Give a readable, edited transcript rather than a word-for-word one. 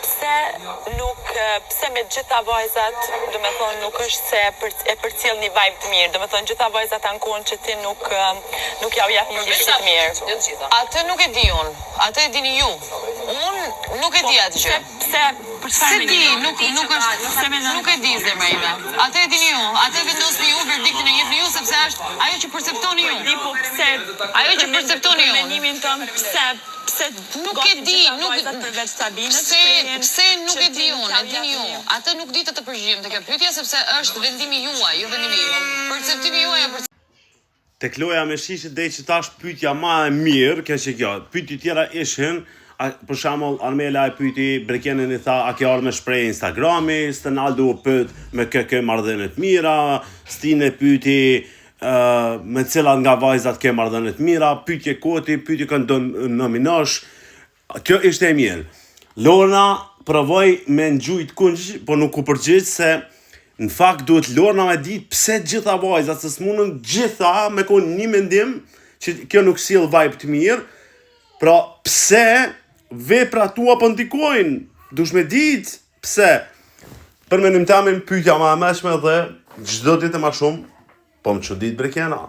Pse me gjitha vajzat, do me thonë, nuk është se e përcjell një vibe të mirë, do me thonë, gjitha vajzat ankohen që ti nuk ja u jep një ndjesim të mirë. Atë nuk e di unë, atë e dini ju. Unë nuk e di atë gjë. Se di, nuk e di zemra ime. Atë e dini ju, atë vendosni ju, verdiktin e jepni ju, sepse është ajo që perceptoni ju. Ajo që perceptoni ju. Menimin tënë, pse nuk e di, pse nuk e di unë, e dini ju. Atë nuk di të përgjigjem të kjo pyetje sepse është vendimi juaj, jo vendimi im. Perceptimi juaj është Tek loja me shishit dhe që tash pyetja ma e mirë, kjo që kjo. Pyetje tjera ishin, për shembull Armela e pyeti Brekenin i tha, a ke ardhur me shprehje Instagrami, Stenaldo u pyet me kë marrëdhënie të mira, Stine pyeti me cilat nga vajzat ke marrëdhënie të mira, pyetje Koti, pyetje kanë do nominosh. Kjo ishte e mirë. Lorna provoi me ngjujt kunj, po nuk u përgjigj se në fakt duhet Lorna me ditë pse gjitha vajzat, se s'mundën gjitha me kon një mendim që kjo nuk sjell vibe të mirë. Pra pse vepra tua po ndikojnë? Dush me ditë pse. Për mendim tamin pyetja më e mëshme dhe çdo ditë më shumë po më çudit Brekena.